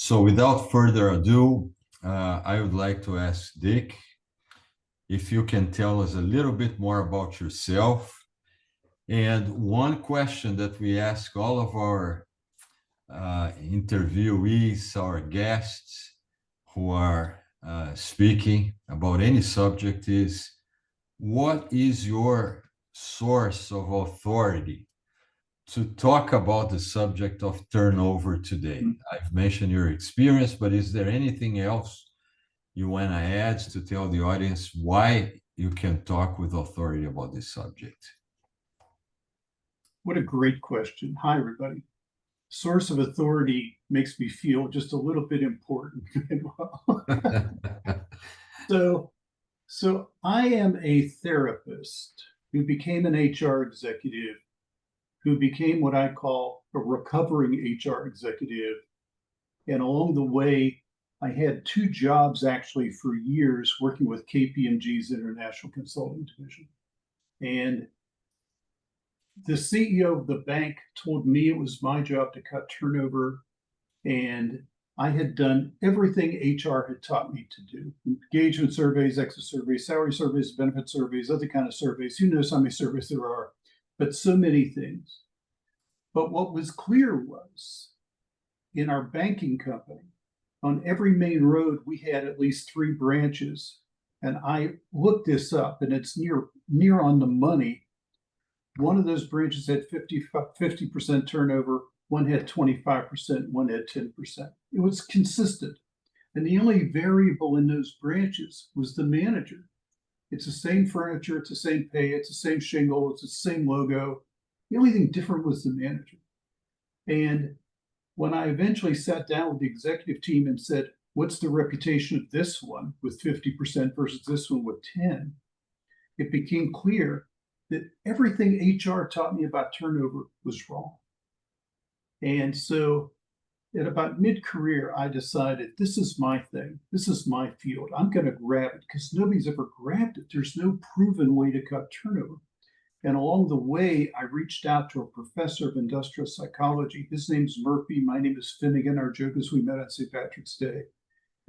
So without further ado, I would like to ask Dick if you can tell us a little bit more about yourself. And one question that we ask all of our interviewees, our guests who are speaking about any subject is, what is your source of authority to talk about the subject of turnover today? I've mentioned your experience, but is there anything else you want to add to tell the audience why you can talk with authority about this subject? What a great question. Hi, everybody. Source of authority makes me feel just a little bit important. So I am a therapist who became an HR executive, who became what I call a recovering HR executive. And along the way, I had two jobs actually for years working with KPMG's International Consulting Division. And the CEO of the bank told me it was my job to cut turnover, and I had done everything HR had taught me to do: engagement surveys, exit surveys, salary surveys, benefit surveys, other kind of surveys. Who knows how many surveys there are, but so many things. But what was clear was, in our banking company, on every main road, we had at least 3 branches. And I looked this up, and it's near on the money. One of those branches had 50% turnover, one had 25%, one had 10%. It was consistent. And the only variable in those branches was the manager. It's the same furniture, it's the same pay, it's the same shingle, it's the same logo. The only thing different was the manager. And when I eventually sat down with the executive team and said, what's the reputation of this one with 50% versus this one with 10, it became clear that everything HR taught me about turnover was wrong. And so at about mid-career, I decided this is my thing. This is my field. I'm going to grab it because nobody's ever grabbed it. There's no proven way to cut turnover. And along the way, I reached out to a professor of industrial psychology. His name's Murphy. My name is Finnegan. Our joke is we met on St. Patrick's Day.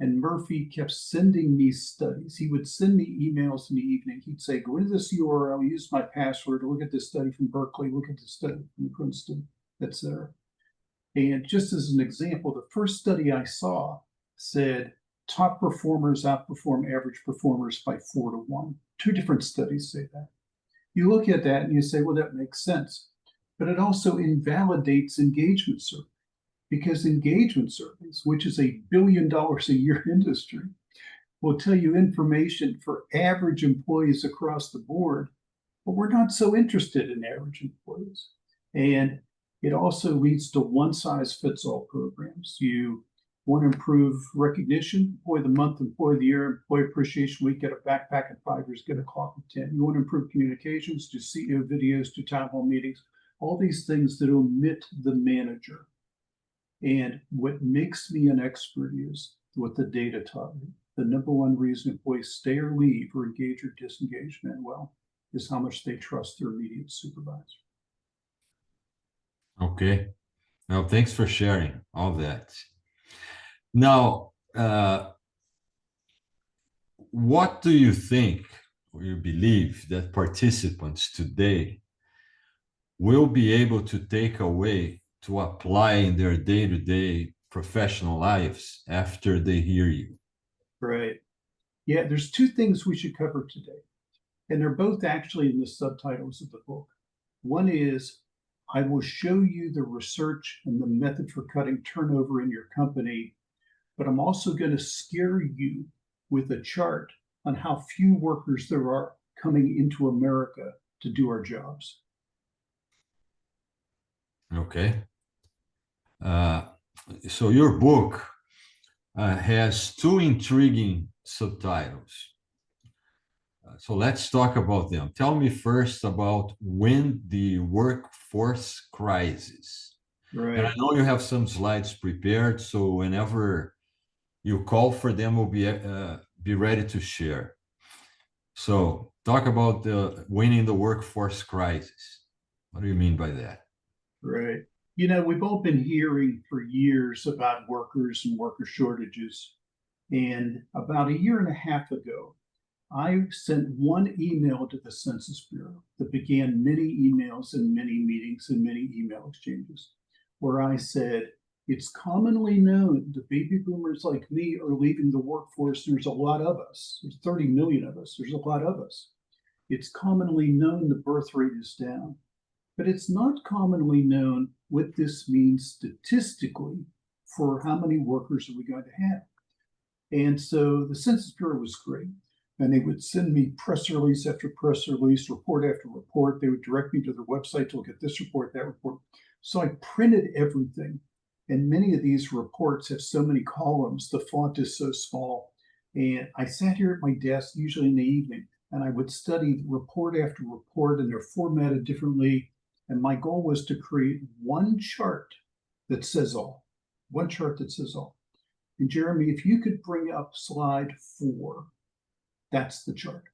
And Murphy kept sending me studies. He would send me emails in the evening. He'd say, go into this URL, use my password, look at this study from Berkeley, look at this study from Princeton, etc. And just as an example, the first study I saw said top performers outperform average performers by 4 to 1. 2 different studies say that. You look at that and you say, well, that makes sense. But it also invalidates engagement surveys, because engagement surveys, which is $1 billion a year industry, will tell you information for average employees across the board, but we're not so interested in average employees. And it also leads to one-size-fits-all programs. You want to improve recognition, Employee of the Month, Employee of the Year, Employee Appreciation Week, get a backpack in 5 years, get a clock in 10. You want to improve communications, do CEO videos, do town hall meetings, all these things that omit the manager. And what makes me an expert is what the data taught me. The number one reason employees stay or leave or engage or disengage, well, is how much they trust their immediate supervisor. Okay. Now, thanks for sharing all that. Now, what do you think or you believe that participants today will be able to take away to apply in their day-to-day professional lives after they hear you? Right. Yeah, there's 2 things we should cover today, and they're both actually in the subtitles of the book. One is, I will show you the research and the method for cutting turnover in your company, but I'm also going to scare you with a chart on how few workers there are coming into America to do our jobs. Okay. So your book has 2 intriguing subtitles. So let's talk about them. Tell me first about when the workforce crisis. Right. And I know you have some slides prepared, so whenever you call for them, we'll be ready to share. So talk about winning the workforce crisis. What do you mean by that? Right. We've all been hearing for years about workers and worker shortages. And about a year and a half ago, I sent one email to the Census Bureau that began many emails and many meetings and many email exchanges, where I said, it's commonly known that baby boomers like me are leaving the workforce. There's a lot of us. There's 30 million of us. There's a lot of us. It's commonly known the birth rate is down, but it's not commonly known what this means statistically for how many workers are we going to have. And so the Census Bureau was great. And they would send me press release after press release, report after report. They would direct me to their website to look at this report, that report. So I printed everything. And many of these reports have so many columns, the font is so small. And I sat here at my desk, usually in the evening, and I would study report after report, and they're formatted differently. And my goal was to create one chart that says all, one chart that says all. And Jeremy, if you could bring up slide 4, that's the chart.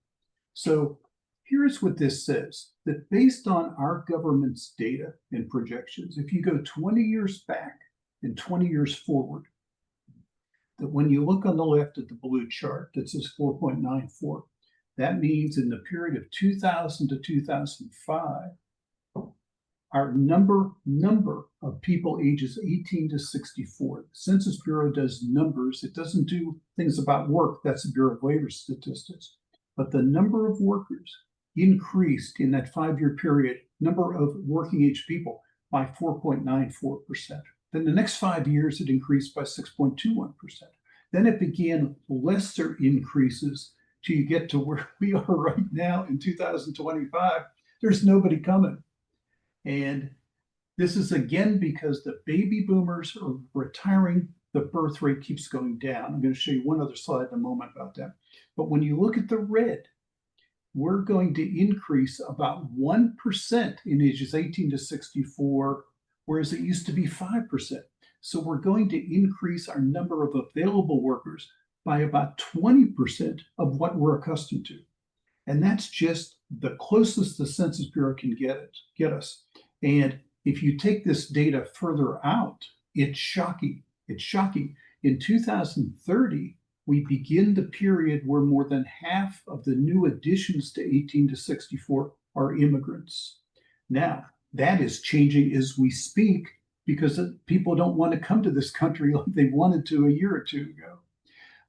So here's what this says, that based on our government's data and projections, if you go 20 years back and 20 years forward, that when you look on the left at the blue chart that says 4.94, that means in the period of 2000 to 2005, our number of people ages 18 to 64. The Census Bureau does numbers. It doesn't do things about work. That's the Bureau of Labor Statistics. But the number of workers increased in that 5-year period, number of working age people, by 4.94%. Then the next 5 years, it increased by 6.21%. Then it began lesser increases till you get to where we are right now in 2025. There's nobody coming. And this is again because the baby boomers are retiring, the birth rate keeps going down. I'm going to show you one other slide in a moment about that. But when you look at the red, we're going to increase about 1% in ages 18 to 64, whereas it used to be 5%. So we're going to increase our number of available workers by about 20% of what we're accustomed to. And that's just the closest the Census Bureau can get us. And if you take this data further out, it's shocking. It's shocking. In 2030, we begin the period where more than half of the new additions to 18 to 64 are immigrants. Now, that is changing as we speak because people don't want to come to this country like they wanted to a year or two ago.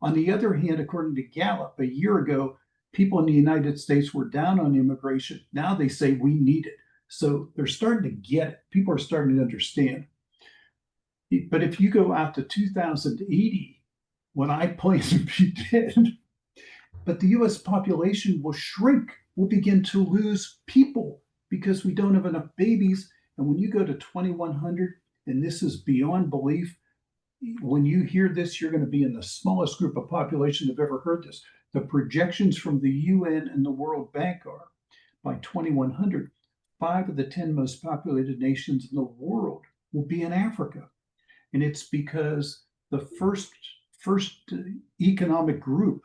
On the other hand, according to Gallup, a year ago, people in the United States were down on immigration. Now they say we need it. So they're starting to get it. People are starting to understand. But if you go out to 2080, when I plan to be dead, but the US population will shrink. We'll begin to lose people because we don't have enough babies. And when you go to 2100, and this is beyond belief, when you hear this, you're going to be in the smallest group of population that have ever heard this. The projections from the UN and the World Bank are by 2100, 5 of the 10 most populated nations in the world will be in Africa. And it's because the first economic group,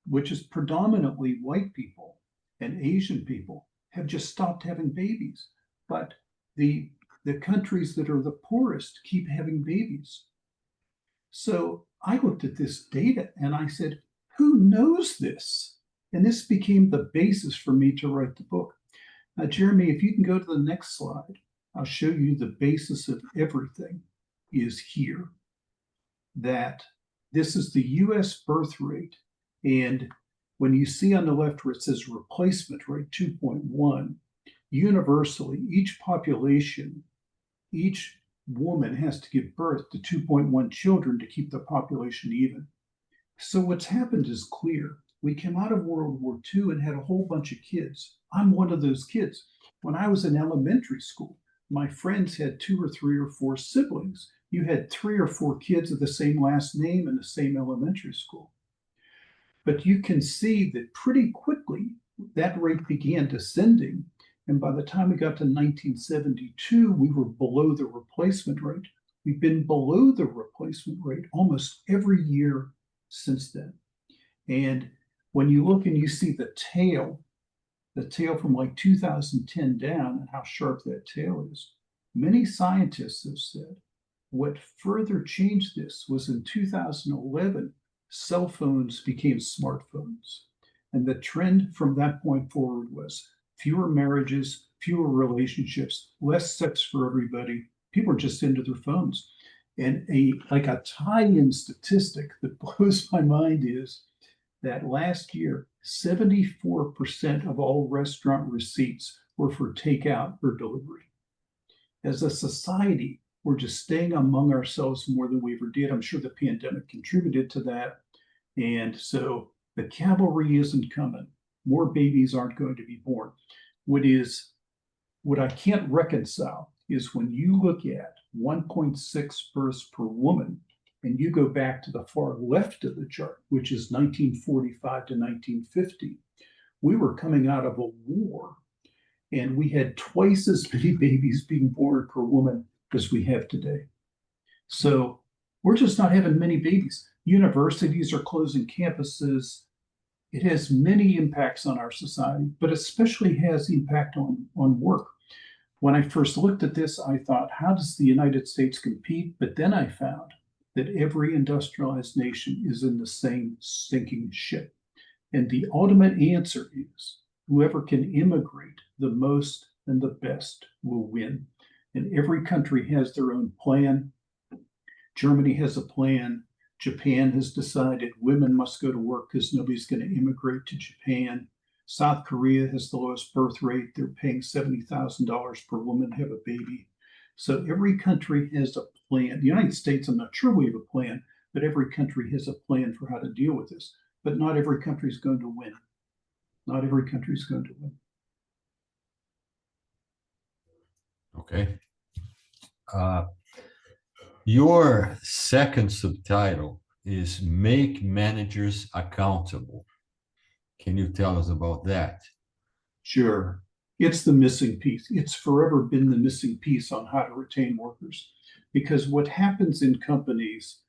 which is predominantly white people and Asian people, have just stopped having babies. But the countries that are the poorest keep having babies. So I looked at this data and I said, who knows this? And this became the basis for me to write the book. Jeremy, if you can go to the next slide, I'll show you the basis of everything is here. That this is the US birth rate. And when you see on the left where it says replacement rate 2.1, universally, each population, each woman has to give birth to 2.1 children to keep the population even. So what's happened is clear. We came out of World War II and had a whole bunch of kids. I'm one of those kids. When I was in elementary school, my friends had 2 or 3 or 4 siblings. You had 3 or 4 kids of the same last name in the same elementary school. But you can see that pretty quickly that rate began descending. And by the time we got to 1972, we were below the replacement rate. We've been below the replacement rate almost every year since then. And when you look and you see the tail from like 2010 down and how sharp that tail is, Many scientists have said what further changed this was in 2011, cell phones became smartphones. And the trend from that point forward was fewer marriages, fewer relationships, less sex for everybody. People are just into their phones. And a tie-in statistic that blows my mind is that last year, 74% of all restaurant receipts were for takeout or delivery. As a society, we're just staying among ourselves more than we ever did. I'm sure the pandemic contributed to that. And so the cavalry isn't coming. More babies aren't going to be born. What I can't reconcile is when you look at 1.6 births per woman, and you go back to the far left of the chart, which is 1945 to 1950, we were coming out of a war, and we had twice as many babies being born per woman as we have today. So we're just not having many babies. Universities are closing campuses. It has many impacts on our society, but especially has impact on work. When I first looked at this, I thought, how does the United States compete? But then I found that every industrialized nation is in the same sinking ship. And the ultimate answer is whoever can immigrate the most and the best will win. And every country has their own plan. Germany has a plan. Japan has decided women must go to work because nobody's going to immigrate to Japan. South Korea has the lowest birth rate. They're paying $70,000 per woman to have a baby. So every country has a plan. The United States, I'm not sure we have a plan, but every country has a plan for how to deal with this. But not every country is going to win. Not every country is going to win. Okay. Your second subtitle is Make Managers Accountable. Can you tell us about that? Sure. It's the missing piece. It's forever been the missing piece on how to retain workers. Because what happens in companies,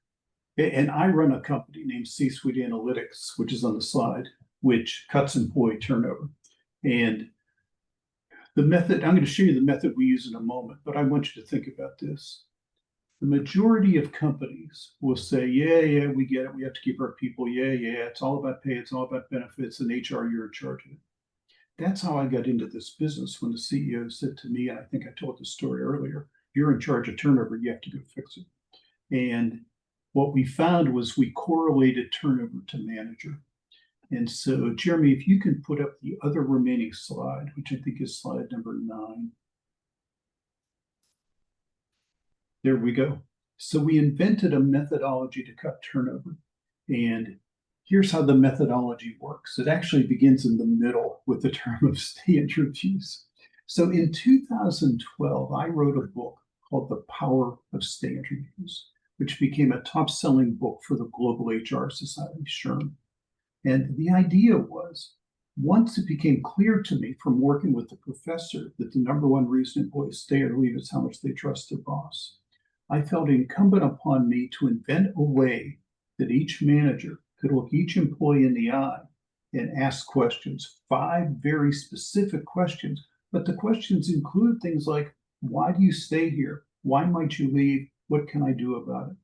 and I run a company named C-Suite Analytics, which is on the slide, which cuts employee turnover. And the method, I'm going to show you the method we use in a moment, but I want you to think about this. The majority of companies will say, yeah, we get it. We have to keep our people. Yeah, it's all about pay. It's all about benefits, and HR, you're in charge of it. That's how I got into this business when the CEO said to me, and I think I told the story earlier, you're in charge of turnover. You have to go fix it. And what we found was we correlated turnover to manager. And so, Jeremy, if you can put up the other remaining slide, which I think is slide number 9. There we go. So we invented a methodology to cut turnover. And here's how the methodology works. It actually begins in the middle with the term of stay interviews. So in 2012, I wrote a book called The Power of Stay Interviews, which became a top-selling book for the Global HR Society, SHRM. And the idea was, once it became clear to me from working with the professor that the number one reason employees stay or leave is how much they trust their boss, I felt incumbent upon me to invent a way that each manager could look each employee in the eye and ask questions, 5 very specific questions. But the questions include things like, why do you stay here? Why might you leave? What can I do about it?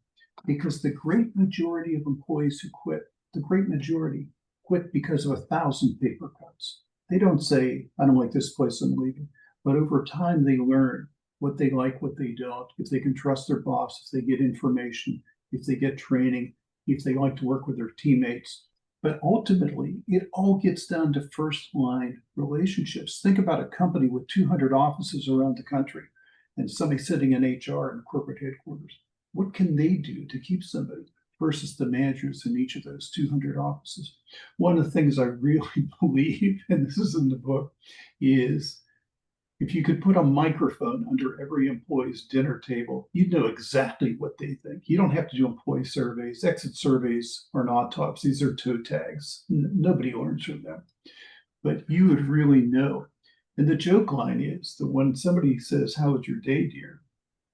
Because the great majority of employees who quit, the great majority quit because of 1,000 paper cuts. They don't say, I don't like this place, I'm leaving. But over time, they learn what they like, what they don't, if they can trust their boss, if they get information, if they get training, if they like to work with their teammates. But ultimately, it all gets down to first line relationships. Think about a company with 200 offices around the country and somebody sitting in HR in corporate headquarters. What can they do to keep somebody versus the managers in each of those 200 offices? One of the things I really believe, and this is in the book, is if you could put a microphone under every employee's dinner table, you'd know exactly what they think. You don't have to do employee surveys. Exit surveys are not autopsies, they're toe tags. Nobody learns from them. But you would really know. And the joke line is that when somebody says, how was your day, dear?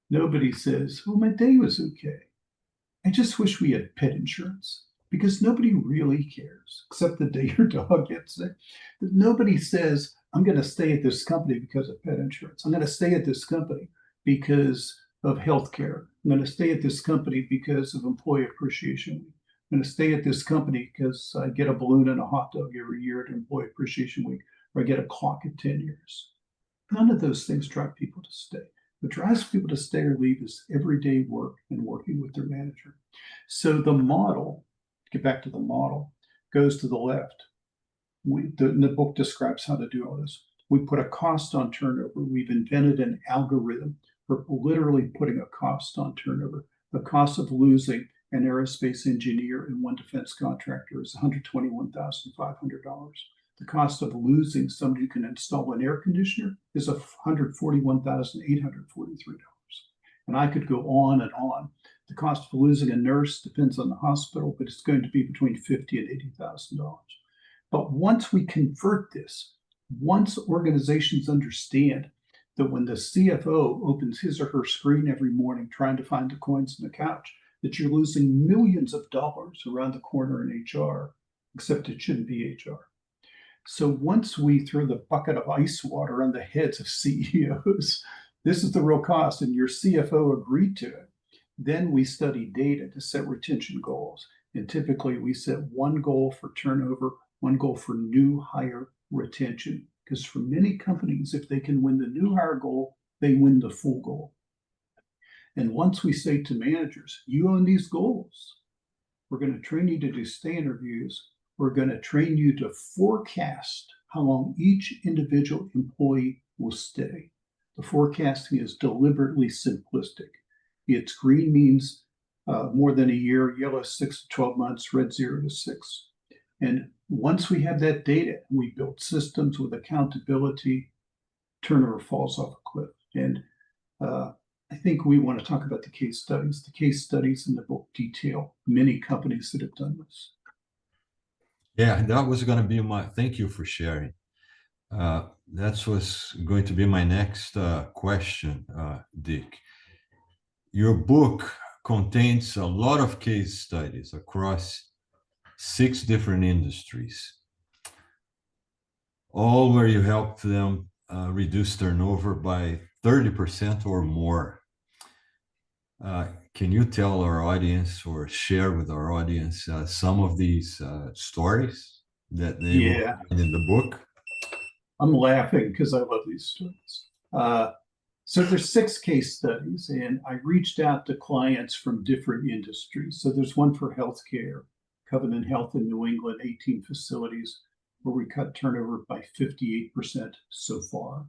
Nobody says, oh, my day was okay. I just wish we had pet insurance, because nobody really cares, except the day your dog gets sick. But nobody says, I'm going to stay at this company because of pet insurance. I'm going to stay at this company because of healthcare. I'm going to stay at this company because of employee appreciation week. I'm going to stay at this company because I get a balloon and a hot dog every year at employee appreciation week, or I get a clock at 10 years. None of those things drive people to stay. What drives people to stay or leave is everyday work and working with their manager. So the model, get back to the model, goes to the left. The book describes how to do all this. We put a cost on turnover. We've invented an algorithm for literally putting a cost on turnover. The cost of losing an aerospace engineer and one defense contractor is $121,500. The cost of losing somebody who can install an air conditioner is $141,843. And I could go on and on. The cost of losing a nurse depends on the hospital, but it's going to be between $50,000 and $80,000. But once we convert this, once organizations understand that when the CFO opens his or her screen every morning trying to find the coins in the couch, that you're losing millions of dollars around the corner in HR, except it shouldn't be HR. So once we throw the bucket of ice water on the heads of CEOs, this is the real cost, and your CFO agreed to it, then we study data to set retention goals. And typically we set one goal for turnover, one goal for new hire retention. Because for many companies, if they can win the new hire goal, they win the full goal. And once we say to managers, you own these goals, we're going to train you to do stay interviews. We're going to train you to forecast how long each individual employee will stay. The forecasting is deliberately simplistic. It's green means more than a year, yellow 6 to 12 months, red 0 to 6. And once we have that data, we build systems with accountability, turnover falls off a cliff. And I think we want to talk about the case studies. The case studies in the book detail many companies that have done this. Yeah, that was going to be thank you for sharing. That was going to be my next question, Dick. Your book contains a lot of case studies across 6 different industries, all where you help them reduce turnover by 30% or more. Can you tell our audience or share with our audience some of these stories that they will find in the book? I'm laughing because I love these stories. So there's 6 case studies, and I reached out to clients from different industries. So there's one for healthcare, Covenant Health in New England, 18 facilities, where we cut turnover by 58% so far.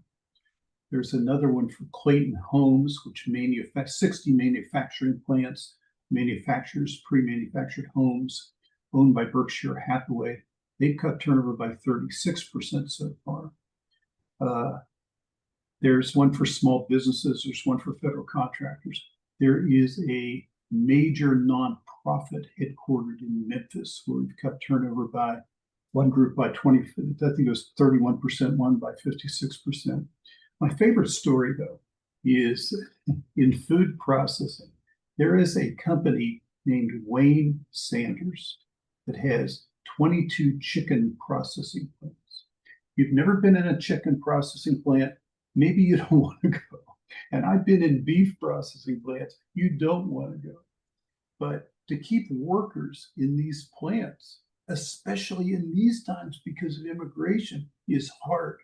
There's another one for Clayton Homes, which 60 manufacturing plants, manufactures pre-manufactured homes owned by Berkshire Hathaway. They've cut turnover by 36% so far. There's one for small businesses. There's one for federal contractors. There is a major nonprofit headquartered in Memphis where we've cut turnover by one group by 20, I think it was 31%, one by 56%. My favorite story, though, is in food processing. There is a company named Wayne Sanders that has 22 chicken processing plants. You've never been in a chicken processing plant, maybe you don't want to go. And I've been in beef processing plants, you don't want to go. But to keep workers in these plants, especially in these times because of immigration, is hard.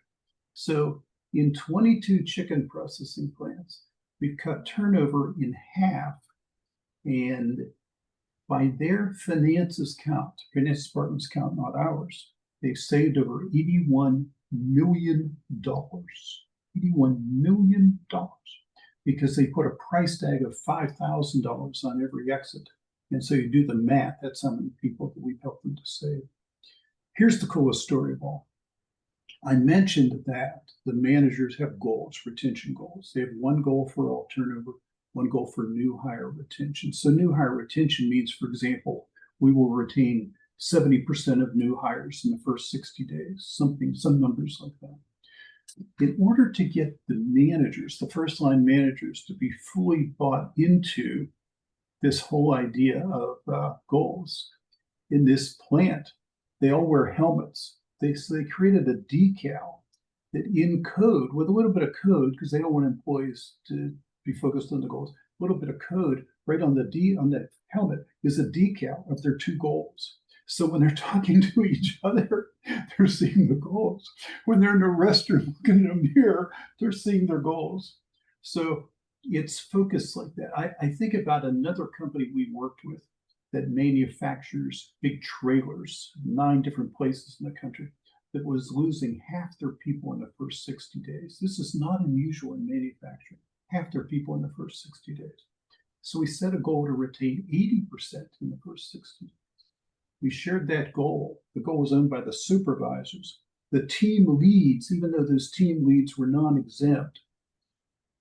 So in 22 chicken processing plants, we've cut turnover in half. And by their finances count, finance department's count, not ours, they've saved over $81 million. $81 million because they put a price tag of $5,000 on every exit. And so you do the math, that's how many people that we've helped them to save. Here's the coolest story of all. I mentioned that the managers have goals, retention goals. They have one goal for all turnover, one goal for new hire retention. So new hire retention means, for example, we will retain 70% of new hires in the first 60 days, some numbers like that. In order to get the managers, the first line managers, to be fully bought into this whole idea of goals, in this plant, they all wear helmets. So they created a decal that in code, with a little bit of code, because they don't want employees to be focused on the goals. A little bit of code right on the helmet is a decal of their two goals. So when they're talking to each other, they're seeing the goals. When they're in a restroom looking in a mirror, they're seeing their goals. So it's focused like that. I think about another company we worked with that manufactures big trailers, 9 different places in the country, that was losing half their people in the first 60 days. This is not unusual in manufacturing, half their people in the first 60 days. So we set a goal to retain 80% in the first 60 days. We shared that goal. The goal was owned by the supervisors. The team leads, even though those team leads were non-exempt,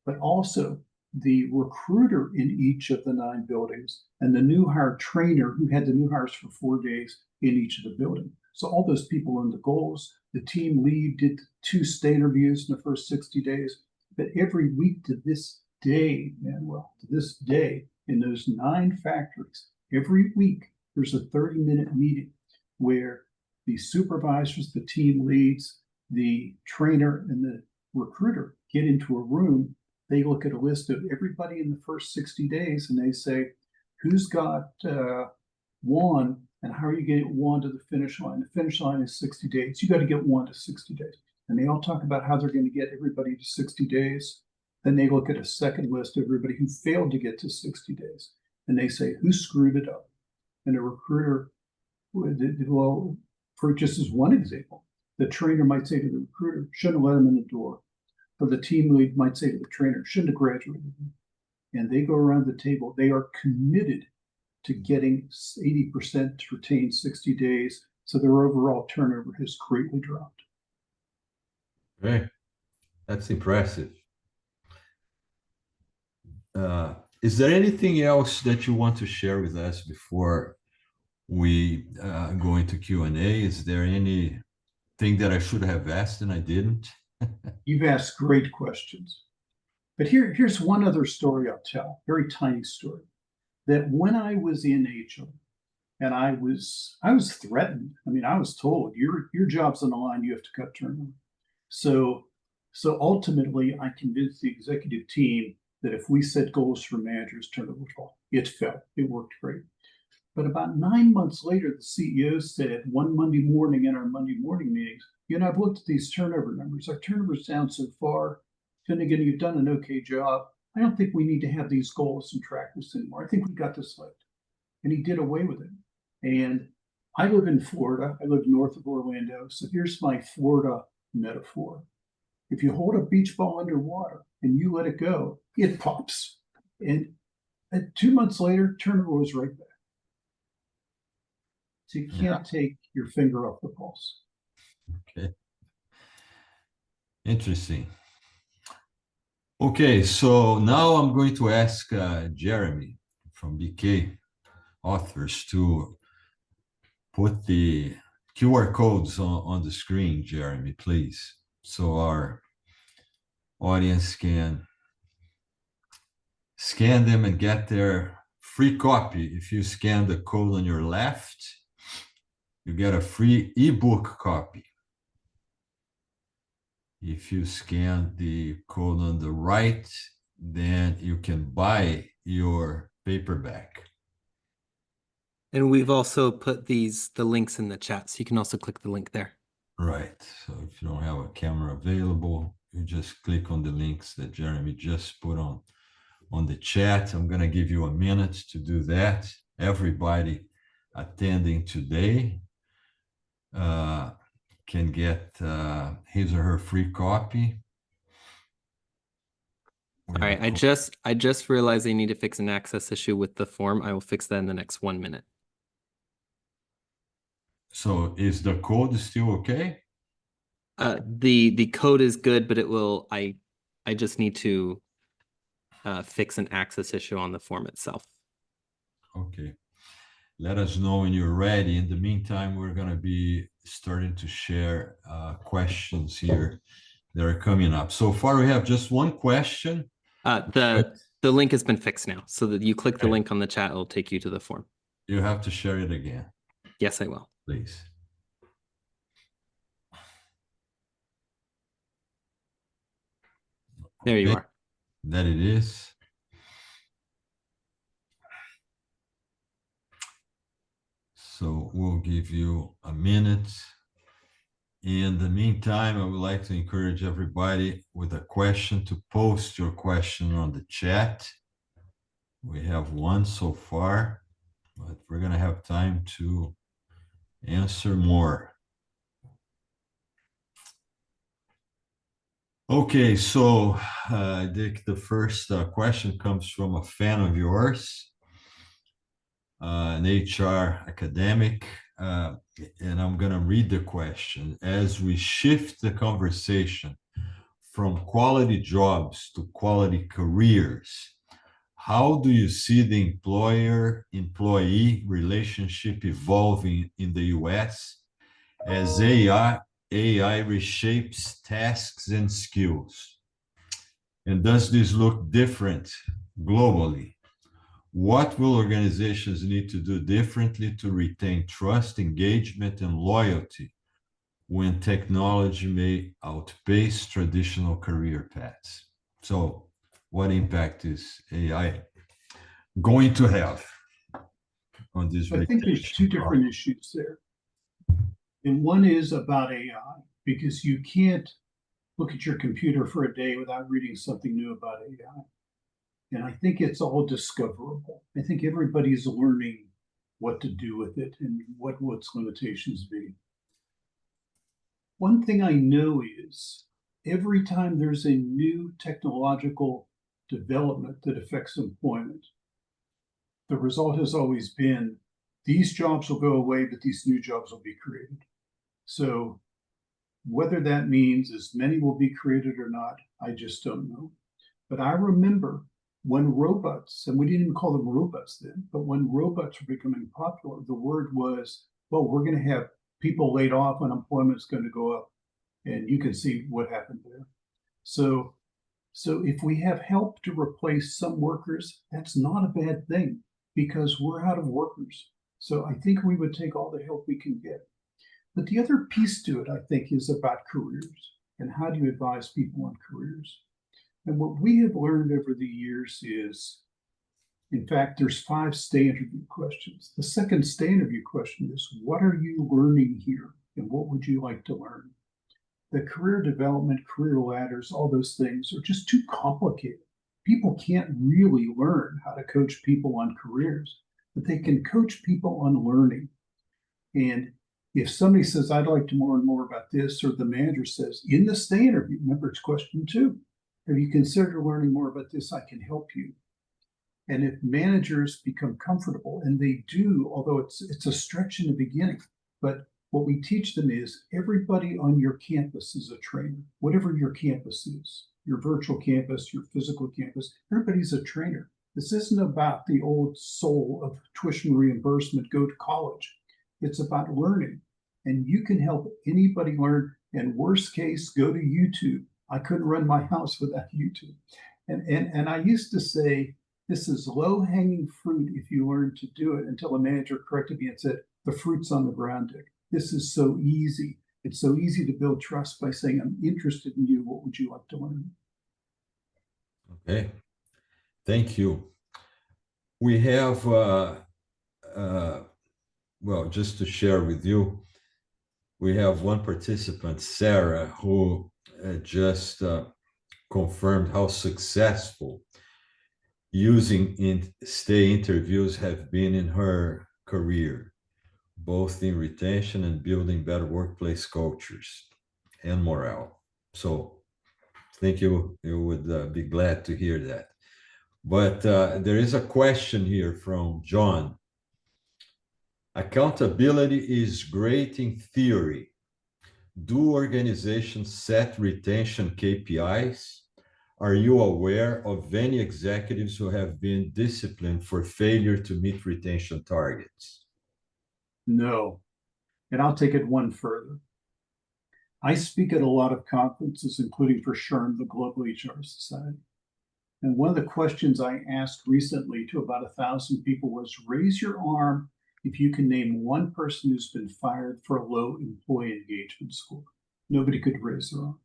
but also the recruiter in each of the 9 buildings and the new hire trainer who had the new hires for 4 days in each of the buildings. So all those people owned the goals. The team lead did 2 stay interviews in the first 60 days. But every week to this day, Manuel, to this day, in those 9 factories, every week there's a 30-minute meeting where the supervisors, the team leads, the trainer, and the recruiter get into a room. They look at a list of everybody in the first 60 days and they say, who's got Juan and how are you getting Juan to the finish line? The finish line is 60 days. You got to get Juan to 60 days. And they all talk about how they're going to get everybody to 60 days. Then they look at a second list of everybody who failed to get to 60 days. And they say, who screwed it up? And a recruiter, well, for just as one example, the trainer might say to the recruiter, shouldn't have let him in the door. Or the team lead might say to the trainer, shouldn't have graduated. And they go around the table. They are committed to getting 80% to retain 60 days. So their overall turnover has greatly dropped. Okay, that's impressive. Is there anything else that you want to share with us before we go into Q&A? Is there anything that I should have asked and I didn't? You've asked great questions. But here's one other story I'll tell, very tiny story, that when I was in HR and I was threatened. I mean, I was told your job's on the line, you have to cut turnover. So ultimately I convinced the executive team that if we set goals for managers, turnover would fall. It fell. It worked great. But about 9 months later, the CEO said one Monday morning in our Monday morning meetings, I've looked at these turnover numbers. Our turnover's down so far. Finnegan, you've done an okay job. I don't think we need to have these goals and track this anymore. I think we got this right. And he did away with it. And I live in Florida. I live north of Orlando. So here's my Florida metaphor. If you hold a beach ball underwater and you let it go, it pops. And 2 months later, turnover was right back. So you can't take your finger off the pulse. Okay. Interesting. Okay, so now I'm going to ask Jeremy from BK Authors to put the QR codes on the screen, Jeremy, please, so our audience can scan them and get their free copy. If you scan the code on your left, you get a free ebook copy. If you scan the code on the right, then you can buy your paperback. And we've also put the links in the chat, so you can also click the link there. Right. So if you don't have a camera available, you just click on the links that Jeremy just put on the chat. I'm going to give you a minute to do that. Everybody attending today can get his or her free copy. All right, I just realized I need to fix an access issue with the form. I will fix that in the next 1 minute. So is the code still okay? The code is good, but I just need to fix an access issue on the form itself. Okay. Let us know when you're ready. In the meantime, we're going to be starting to share questions here that are coming up. So far, we have just one question. The link has been fixed now, so that you click the link on the chat, it'll take you to the form. You have to share it again. Yes, I will. Please. There you are. That it is. So we'll give you a minute. In the meantime, I would like to encourage everybody with a question to post your question on the chat. We have one so far, but we're going to have time to answer more. Okay, so Dick, the first question comes from a fan of yours, an HR academic, and I'm going to read the question. As we shift the conversation from quality jobs to quality careers, how do you see the employer-employee relationship evolving in the US as AI reshapes tasks and skills? And does this look different globally? What will organizations need to do differently to retain trust, engagement, and loyalty when technology may outpace traditional career paths? So, what impact is AI going to have on this? I think there's two different issues there. And one is about AI, because you can't look at your computer for a day without reading something new about AI. And I think it's all discoverable. I think everybody's learning what to do with it and what its limitations be. One thing I know is every time there's a new technological development that affects employment, the result has always been these jobs will go away, but these new jobs will be created. So whether that means as many will be created or not, I just don't know. But I remember when robots, and we didn't even call them robots then, but when robots were becoming popular, the word was, well, we're going to have people laid off, unemployment's going to go up. And you can see what happened there. So if we have help to replace some workers, that's not a bad thing because we're out of workers. So I think we would take all the help we can get. But the other piece to it, I think, is about careers and how do you advise people on careers? And what we have learned over the years is, in fact, there's 5 stay interview questions. The second stay interview question is, what are you learning here? And what would you like to learn? The career development, career ladders, all those things are just too complicated. People can't really learn how to coach people on careers, but they can coach people on learning. And if somebody says, I'd like to learn more about this, or the manager says, in the stay interview, remember it's question 2, have you considered learning more about this? I can help you. And if managers become comfortable, and they do, although it's a stretch in the beginning, but what we teach them is everybody on your campus is a trainer, whatever your campus is, your virtual campus, your physical campus, everybody's a trainer. This isn't about the old soul of tuition reimbursement, go to college. It's about learning. And you can help anybody learn. And worst case, go to YouTube. I couldn't run my house without YouTube. And I used to say, this is low-hanging fruit if you learn to do it, until a manager corrected me and said, the fruit's on the ground, Dick. This is so easy. It's so easy to build trust by saying, I'm interested in you. What would you like to learn? Okay, thank you. We have, well, just to share with you, we have one participant, Sarah, who just confirmed how successful using stay interviews have been in her career, both in retention and building better workplace cultures and morale. So I think you would be glad to hear that. But there is a question here from John. Accountability is great in theory. Do organizations set retention KPIs? Are you aware of any executives who have been disciplined for failure to meet retention targets? No. And I'll take it one further. I speak at a lot of conferences, including for SHRM, the Global HR Society. And one of the questions I asked recently to about 1,000 people was, raise your arm if you can name one person who's been fired for a low employee engagement score. Nobody could raise their arm.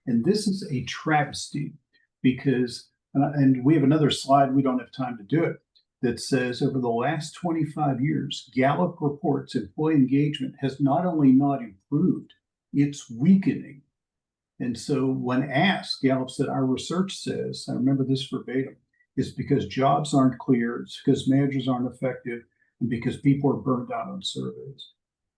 And this is a travesty because, and we have another slide, we don't have time to do it, that says over the last 25 years, Gallup reports employee engagement has not only not improved, it's weakening. And so when asked, Gallup said, our research says, I remember this verbatim, it's because jobs aren't clear, it's because managers aren't effective, and because people are burned out on surveys.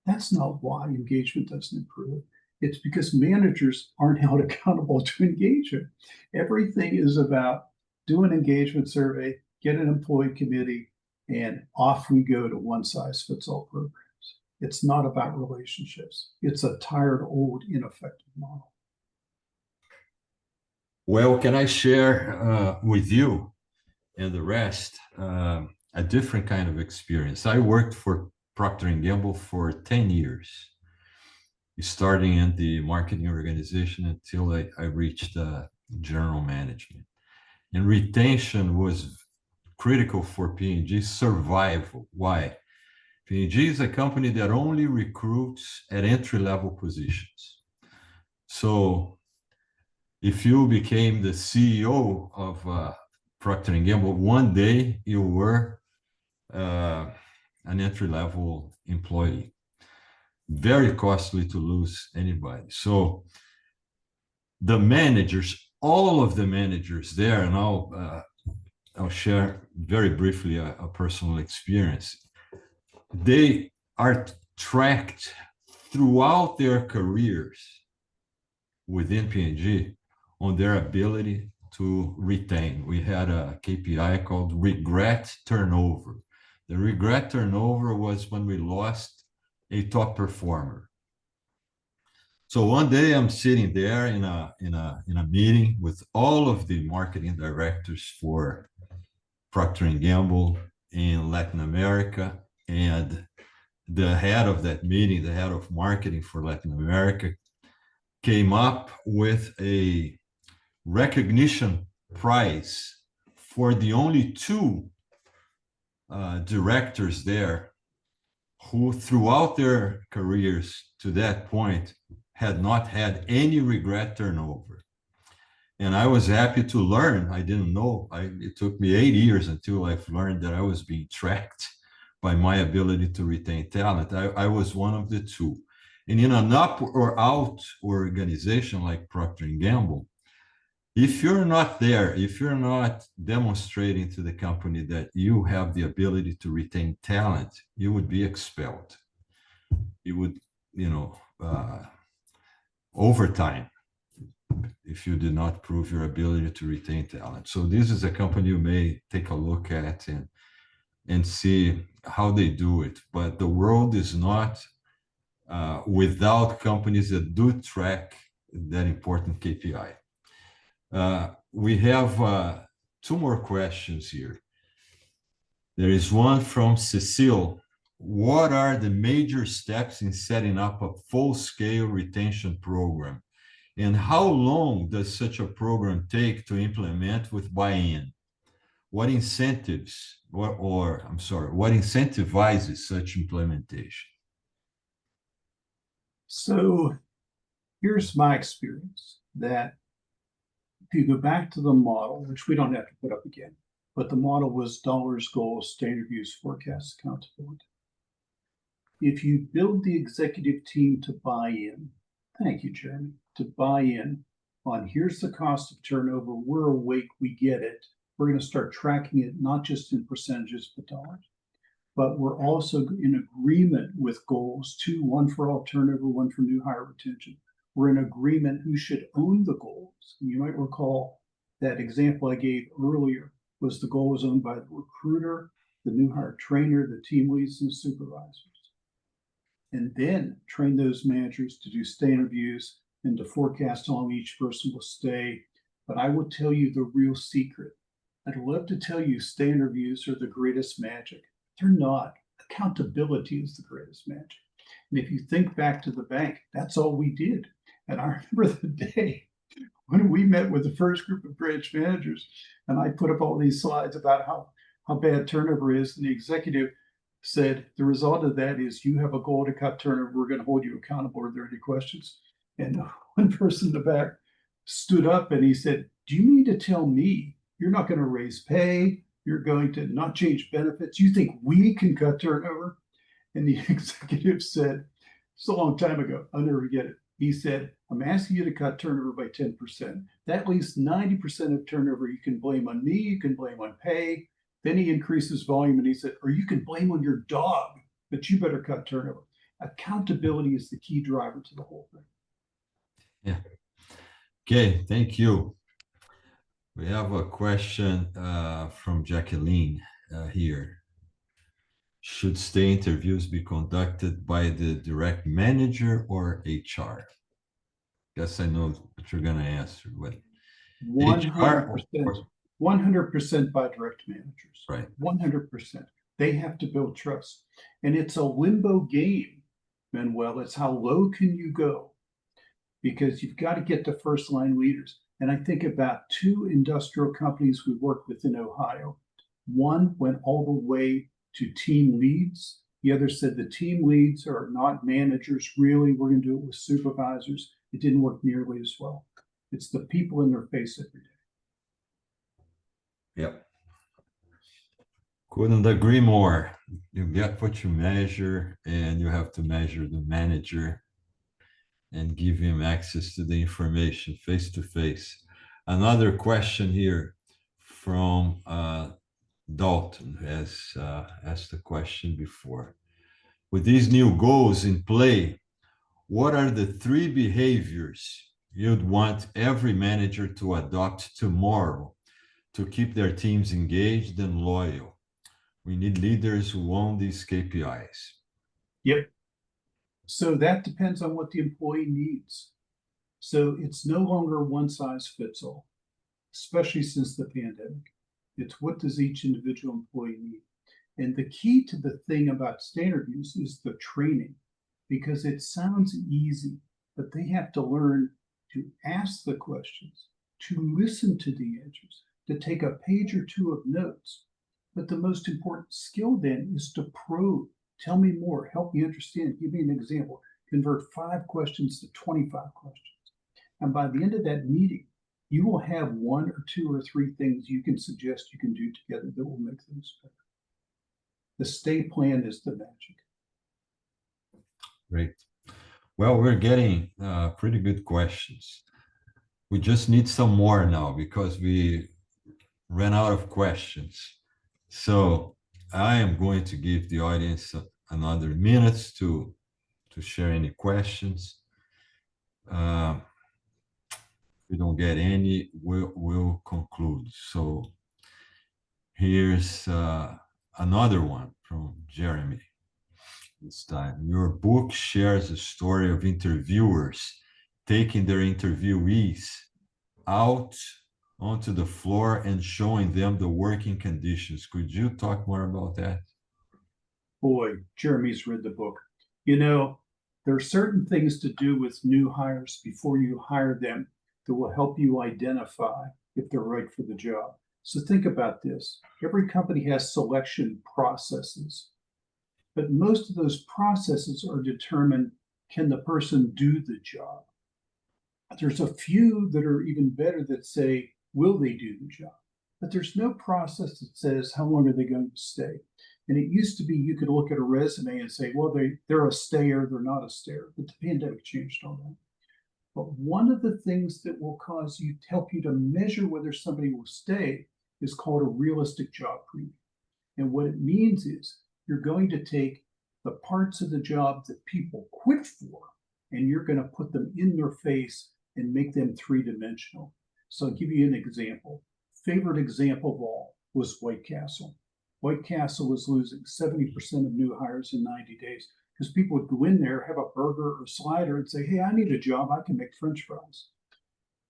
That's not why engagement doesn't improve. It's because managers aren't held accountable to engagement. Everything is about do an engagement survey, get an employee committee, and off we go to one-size-fits-all programs. It's not about relationships. It's a tired, old, ineffective model. Well, can I share with you and the rest a different kind of experience? I worked for Procter & Gamble for 10 years, starting in the marketing organization until I reached general management. And retention was critical for P&G's survival. Why? P&G is a company that only recruits at entry-level positions. So if you became the CEO of Procter & Gamble, one day you were an entry-level employee. Very costly to lose anybody. So the managers, all of the managers there, and I'll share very briefly a personal experience. They are tracked throughout their careers within P&G on their ability to retain. We had a KPI called regret turnover. The regret turnover was when we lost a top performer. So one day I'm sitting there in a meeting with all of the marketing directors for Procter & Gamble in Latin America, and the head of that meeting, the head of marketing for Latin America, came up with a recognition prize for the only two directors there who throughout their careers to that point had not had any regret turnover. And I was happy to learn. I didn't know. It took me 8 years until I've learned that I was being tracked by my ability to retain talent. I was one of the two. And in an up or out organization like Procter & Gamble, if you're not there, if you're not demonstrating to the company that you have the ability to retain talent, you would be expelled. You would, over time, if you did not prove your ability to retain talent. So this is a company you may take a look at and see how they do it. But the world is not without companies that do track that important KPI. We have two more questions here. There is one from Cecile. What are the major steps in setting up a full-scale retention program? And how long does such a program take to implement with buy-in? What incentives, what incentivizes such implementation? So here's my experience that if you go back to the model, which we don't have to put up again, but the model was dollars, goals, standard views, forecasts, accountability. If you build the executive team to buy in, thank you, Jeremy, to buy in on here's the cost of turnover, we're awake, we get it. We're going to start tracking it, not just in percentages, but dollars. But we're also in agreement with goals, two, one for all turnover, one for new hire retention. We're in agreement who should own the goals. You might recall that example I gave earlier was the goal was owned by the recruiter, the new hire trainer, the team leads, and supervisors. And then train those managers to do stay interviews and to forecast how long each person will stay. But I will tell you the real secret. I'd love to tell you stay interviews are the greatest magic. They're not. Accountability is the greatest magic. And if you think back to the bank, that's all we did. And I remember the day when we met with the first group of branch managers, and I put up all these slides about how bad turnover is, and the executive said, the result of that is you have a goal to cut turnover. We're going to hold you accountable. Are there any questions? And one person in the back stood up and he said, do you mean to tell me you're not going to raise pay? You're going to not change benefits. You think we can cut turnover? And the executive said, it's a long time ago, I'll never forget it. He said, I'm asking you to cut turnover by 10%. That leaves 90% of turnover you can blame on me, you can blame on pay. Then he increases volume and he said, or you can blame on your dog, but you better cut turnover. Accountability is the key driver to the whole thing. Yeah. Okay, thank you. We have a question from Jacqueline here. Should stay interviews be conducted by the direct manager or HR? Guess I know what you're going to answer. What 100%, 100% by direct managers. Right. 100%. They have to build trust. And it's a limbo game, Manuel. It's how low can you go? Because you've got to get to first line leaders. And I think about 2 industrial companies we worked with in Ohio. One went all the way to team leads. The other said the team leads are not managers, really. We're going to do it with supervisors. It didn't work nearly as well. It's the people in their face every day. Yep. Couldn't agree more. You get what you measure, and you have to measure the manager and give him access to the information face to face. Another question here from Dalton has asked the question before. With these new goals in play, what are the 3 behaviors you'd want every manager to adopt tomorrow to keep their teams engaged and loyal? We need leaders who own these KPIs. Yep. So that depends on what the employee needs. So it's no longer one size fits all, especially since the pandemic. It's what does each individual employee need? And the key to the thing about standard use is the training, because it sounds easy, but they have to learn to ask the questions, to listen to the answers, to take a page or 2 of notes. But the most important skill then is to probe. Tell me more, help me understand, give me an example, convert 5 questions to 25 questions. And by the end of that meeting, you will have 1 or 2 or 3 things you can suggest you can do together that will make things better. The stay plan is the magic. Great. Well, we're getting pretty good questions. We just need some more now because we ran out of questions. So I am going to give the audience another minute to share any questions. If we don't get any, we'll conclude. So here's another one from Jeremy. This time, your book shares a story of interviewers taking their interviewees out onto the floor and showing them the working conditions. Could you talk more about that? Boy, Jeremy's read the book. You know, there are certain things to do with new hires before you hire them that will help you identify if they're right for the job. So think about this. Every company has selection processes, but most of those processes are determined, can the person do the job? There's a few that are even better that say, will they do the job? But there's no process that says, how long are they going to stay? And it used to be you could look at a resume and say, well, they're a stayer, they're not a stayer. But the pandemic changed all that. But one of the things that will cause you, help you to measure whether somebody will stay is called a realistic job preview. And what it means is you're going to take the parts of the job that people quit for, and you're going to put them in their face and make them 3-dimensional. So I'll give you an example. Favorite example of all was White Castle. White Castle was losing 70% of new hires in 90 days because people would go in there, have a burger or slider and say, hey, I need a job, I can make French fries.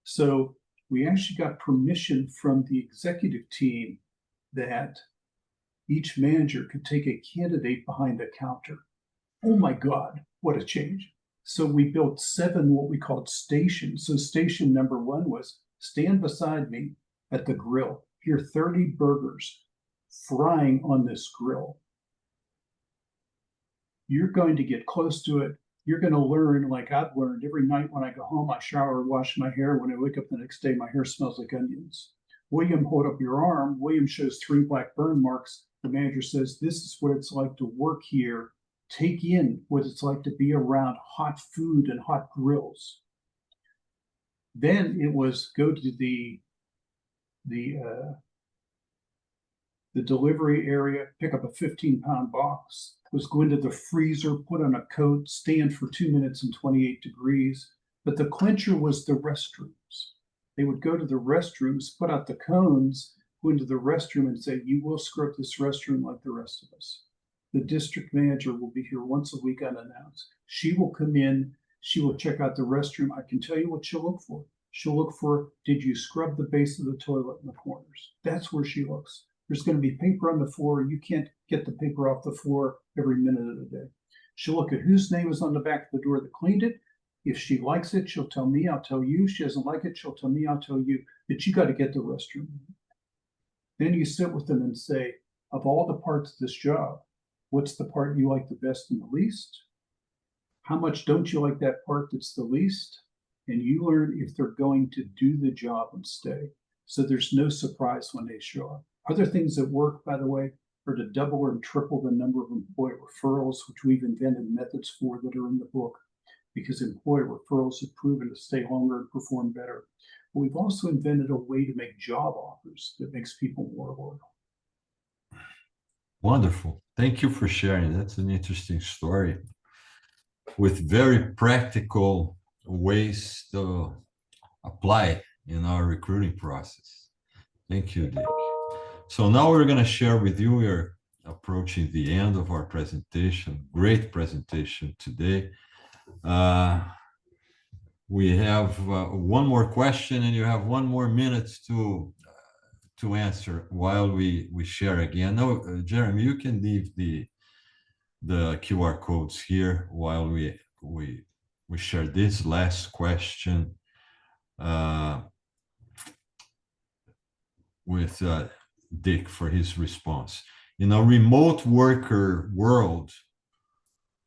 So we actually got permission from the executive team that each manager could take a candidate behind the counter. Oh my God, what a change. So we built 7 what we called stations. So station number 1 was stand beside me at the grill. Here are 30 burgers frying on this grill. You're going to get close to it. You're going to learn, like I've learned every night when I go home, I shower, wash my hair. When I wake up the next day, my hair smells like onions. William, hold up your arm. William shows 3 black burn marks. The manager says, this is what it's like to work here. Take in what it's like to be around hot food and hot grills. Then it was go to the delivery area, pick up a 15-pound box, was go into the freezer, put on a coat, stand for 2 minutes and 28 degrees. But the clincher was the restrooms. They would go to the restrooms, put out the cones, go into the restroom and say, you will scrub this restroom like the rest of us. The district manager will be here once a week unannounced. She will come in, she will check out the restroom. I can tell you what she'll look for. She'll look for, did you scrub the base of the toilet in the corners? That's where she looks. There's going to be paper on the floor. You can't get the paper off the floor every minute of the day. She'll look at whose name is on the back of the door that cleaned it. If she likes it, she'll tell me, I'll tell you. If she doesn't like it, she'll tell me, I'll tell you. But you got to get the restroom. Then you sit with them and say, of all the parts of this job, what's the part you like the best and the least? How much don't you like that part that's the least? And you learn if they're going to do the job and stay. So there's no surprise when they show up. Other things that work, by the way, are to double or triple the number of employee referrals, which we've invented methods for that are in the book, because employee referrals have proven to stay longer and perform better. But we've also invented a way to make job offers that makes people more loyal. Wonderful. Thank you for sharing. That's an interesting story with very practical ways to apply in our recruiting process. Thank you, Dick. So now we're going to share with you, we're approaching the end of our presentation. Great presentation today. We have one more question, and you have 1 more minute to answer while we share again. No, Jeremy, you can leave the QR codes here while we share this last question with Dick for his response. In a remote worker world,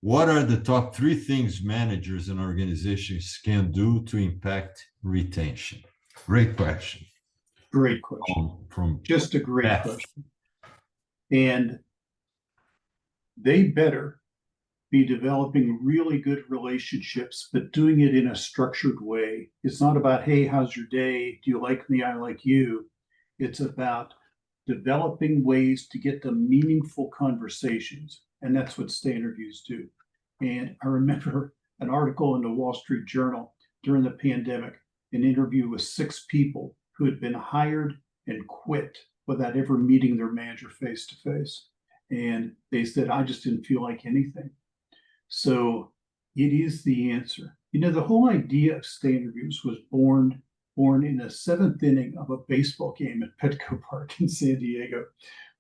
what are the top 3 things managers and organizations can do to impact retention? Great question. Great question. From just a great Beth. question. And they better be developing really good relationships, but doing it in a structured way. It's not about, hey, how's your day? Do you like me? I like you. It's about developing ways to get the meaningful conversations. And that's what stay interviews do. And I remember an article in the Wall Street Journal during the pandemic, an interview with 6 people who had been hired and quit without ever meeting their manager face to face. And they said, I just didn't feel like anything. So it is the answer. You know, the whole idea of stay interviews was born in the 7th inning of a baseball game at Petco Park in San Diego.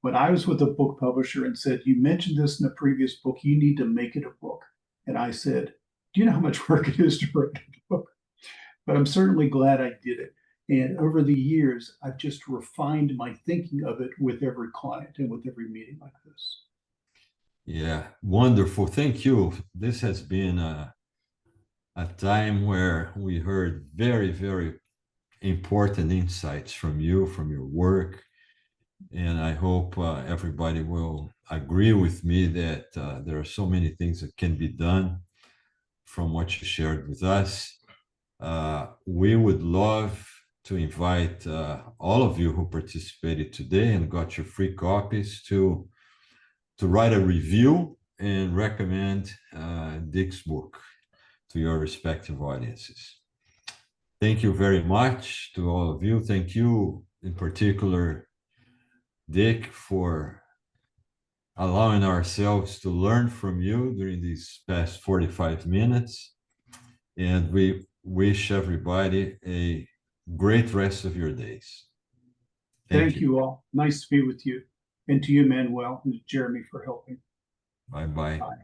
When I was with a book publisher and said, you mentioned this in a previous book, you need to make it a book. And I said, do you know how much work it is to write a book? But I'm certainly glad I did it. And over the years, I've just refined my thinking of it with every client and with every meeting like this. Yeah, wonderful. Thank you. This has been a time where we heard very, very important insights from you, from your work. And I hope everybody will agree with me that there are so many things that can be done from what you shared with us. We would love to invite all of you who participated today and got your free copies to write a review and recommend Dick's book to your respective audiences. Thank you very much to all of you. Thank you in particular, Dick, for allowing ourselves to learn from you during these past 45 minutes. And we wish everybody a great rest of your days. Thank you all. Nice to be with you. And to you, Manuel, and to Jeremy for helping. Bye-bye. Bye.